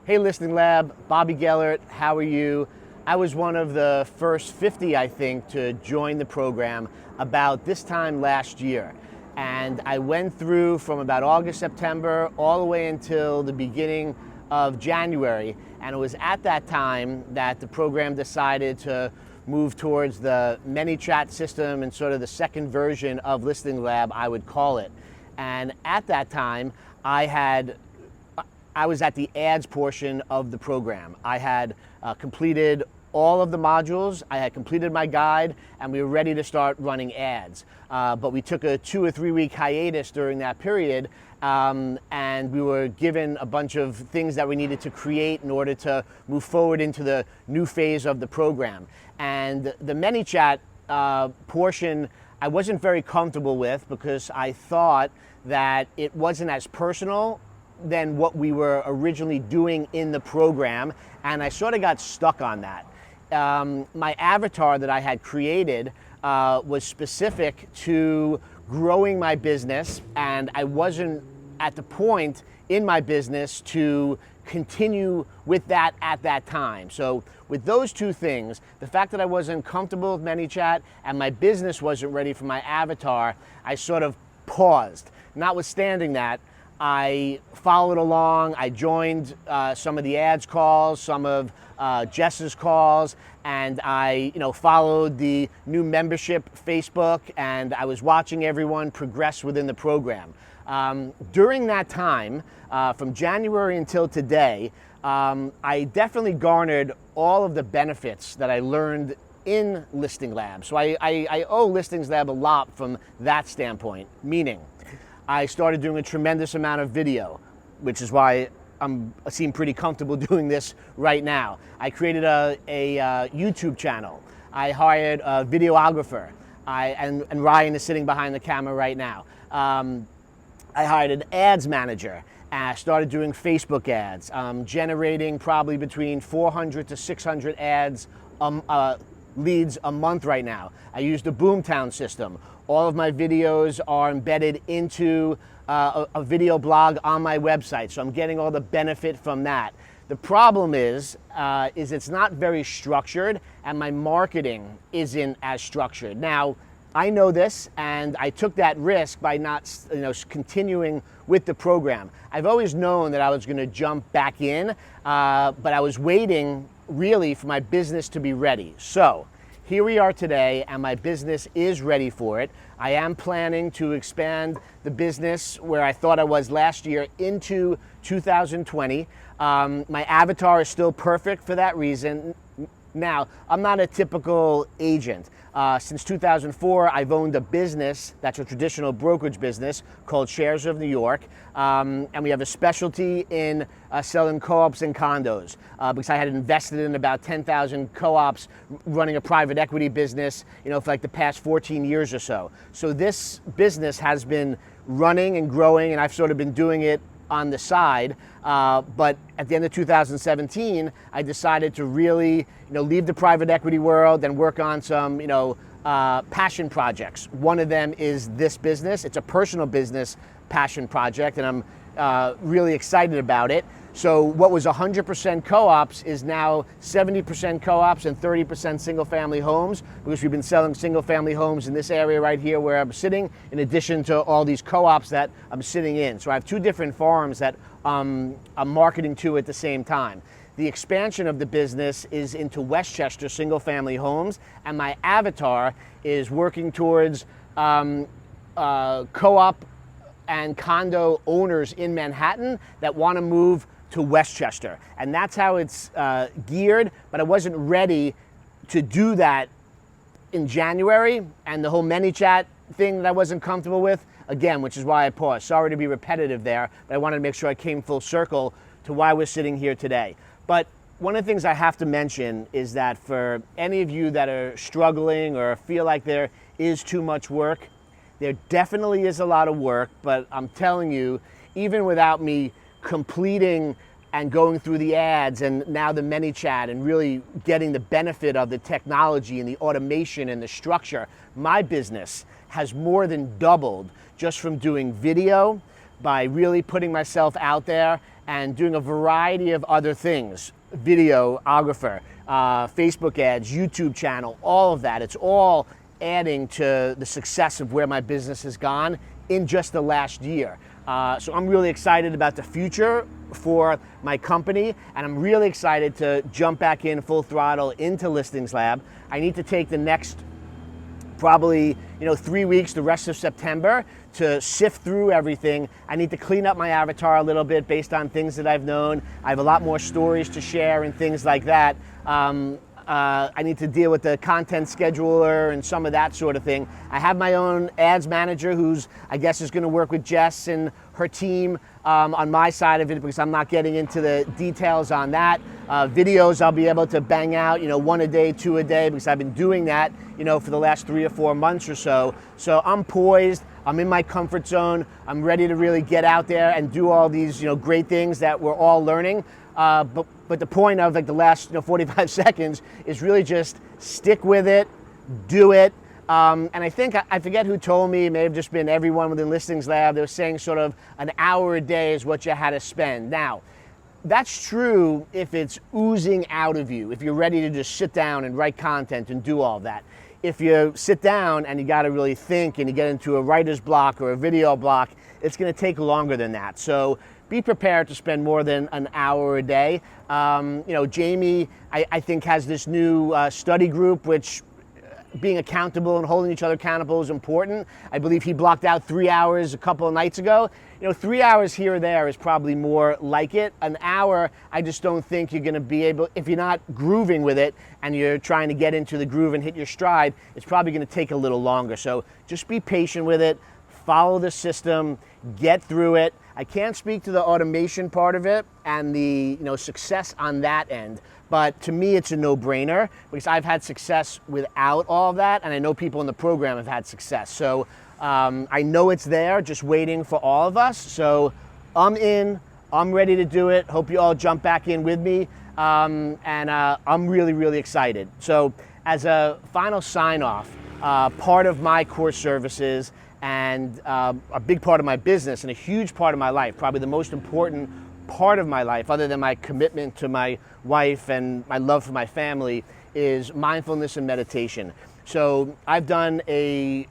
Hey Listening Lab, Bobby Gellert, how are you? I was one of the first 50, I think, to join the program about this time last year. And I went through from about August, September, all the way until the beginning of January. And it was at that time that the program decided to move towards the ManyChat system and sort of the second version of Listening Lab, I would call it. And at that time, I was at the ads portion of the program. I had completed all of the modules, I had completed my guide, and we were ready to start running ads. But we took a 2 or 3 week hiatus during that period, and we were given a bunch of things that we needed to create in order to move forward into the new phase of the program. And the ManyChat portion, I wasn't very comfortable with because I thought that it wasn't as personal than what we were originally doing in the program, and I sort of got stuck on that. My avatar that I had created was specific to growing my business, and I wasn't at the point in my business to continue with that at that time. So with those two things, the fact that I wasn't comfortable with ManyChat and my business wasn't ready for my avatar, I sort of paused. Notwithstanding that, I followed along. I joined some of the ads calls, some of Jess's calls, and I followed the new membership Facebook, and I was watching everyone progress within the program. During that time, from January until today, I definitely garnered all of the benefits that I learned in Listening Lab. So I owe Listings Lab a lot from that standpoint, meaning I started doing a tremendous amount of video, which is why I seem pretty comfortable doing this right now. I created a YouTube channel. I hired a videographer, and Ryan is sitting behind the camera right now. I hired an ads manager. I started doing Facebook ads, generating probably between 400 to 600 ads leads a month right now. I used a Boomtown system. All of my videos are embedded into a video blog on my website, so I'm getting all the benefit from that. The problem is it's not very structured, and my marketing isn't as structured. Now, I know this, and I took that risk by not continuing with the program. I've always known that I was going to jump back in, but I was waiting really for my business to be ready. So here we are today, and my business is ready for it. I am planning to expand the business where I thought I was last year into 2020. My avatar is still perfect for that reason. Now, I'm not a typical agent. Since 2004, I've owned a business that's a traditional brokerage business called Shares of New York, and we have a specialty in selling co-ops and condos because I had invested in about 10,000 co-ops running a private equity business, for like the past 14 years or so. So this business has been running and growing, and I've sort of been doing it on the side, but at the end of 2017, I decided to really, leave the private equity world and work on some, passion projects. One of them is this business. It's a personal business passion project, and I'm really excited about it. So what was 100% co-ops is now 70% co-ops and 30% single-family homes, because we've been selling single-family homes in this area right here where I'm sitting, in addition to all these co-ops that I'm sitting in. So I have 2 different farms that I'm marketing to at the same time. The expansion of the business is into Westchester single-family homes, and my avatar is working towards co-op and condo owners in Manhattan that want to move to Westchester. And that's how it's geared, but I wasn't ready to do that in January, and the whole ManyChat thing that I wasn't comfortable with, again, which is why I paused. Sorry to be repetitive there, but I wanted to make sure I came full circle to why we're sitting here today. But one of the things I have to mention is that for any of you that are struggling or feel like there is too much work, there definitely is a lot of work, but I'm telling you, even without me completing and going through the ads and now the ManyChat and really getting the benefit of the technology and the automation and the structure, my business has more than doubled just from doing video, by really putting myself out there and doing a variety of other things, videographer, Facebook ads, YouTube channel, all of that. It's all adding to the success of where my business has gone in just the last year. So I'm really excited about the future for my company, and I'm really excited to jump back in full throttle into Listings Lab. I need to take the next probably 3 weeks, the rest of September, to sift through everything. I need to clean up my avatar a little bit based on things that I've known. I have a lot more stories to share and things like that. I need to deal with the content scheduler and some of that sort of thing. I have my own ads manager who's, I guess, is going to work with Jess and her team on my side of it, because I'm not getting into the details on that. Videos I'll be able to bang out, 1 a day, 2 a day, because I've been doing that, for the last 3 or 4 months or so. So I'm poised. I'm in my comfort zone. I'm ready to really get out there and do all these, great things that we're all learning. But the point of the last 45 seconds is really just stick with it, do it. And I think, I forget who told me, it may have just been everyone within Listings Lab, they were saying sort of an hour a day is what you had to spend. Now, that's true if it's oozing out of you, if you're ready to just sit down and write content and do all that. If you sit down and you got to really think and you get into a writer's block or a video block, it's going to take longer than that. So be prepared to spend more than an hour a day. Jamie, I think, has this new study group, which being accountable and holding each other accountable is important. I believe he blocked out 3 hours a couple of nights ago. 3 hours here or there is probably more like it. An hour, I just don't think you're going to be able, if you're not grooving with it and you're trying to get into the groove and hit your stride, it's probably going to take a little longer. So just be patient with it, follow the system, get through it. I can't speak to the automation part of it and the success on that end, but to me it's a no-brainer, because I've had success without all of that, and I know people in the program have had success. So I know it's there, just waiting for all of us. So I'm in, I'm ready to do it. Hope you all jump back in with me, and I'm really, really excited. So as a final sign-off, part of my core services and a big part of my business and a huge part of my life, probably the most important part of my life, other than my commitment to my wife and my love for my family, is mindfulness and meditation. So I've done a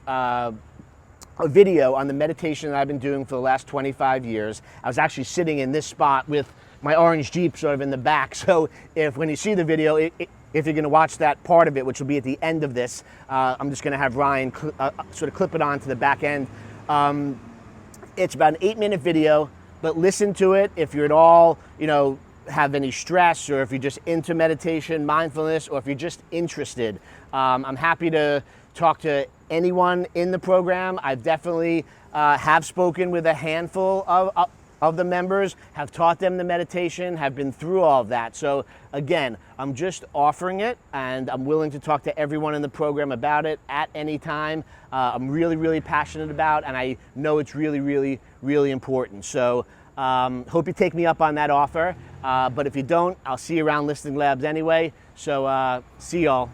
video on the meditation that I've been doing for the last 25 years. I was actually sitting in this spot with my orange Jeep sort of in the back. So when you see the video, if you're going to watch that part of it, which will be at the end of this, I'm just going to have Ryan sort of clip it on to the back end. It's about an 8-minute video, but listen to it if you're at all, have any stress, or if you're just into meditation, mindfulness, or if you're just interested. I'm happy to talk to anyone in the program. I've definitely have spoken with a handful of the members, have taught them the meditation, have been through all of that. So again, I'm just offering it, and I'm willing to talk to everyone in the program about it at any time. I'm really, really passionate about, and I know it's really, really, really important. So hope you take me up on that offer. But if you don't, I'll see you around Listing Labs anyway. So see y'all.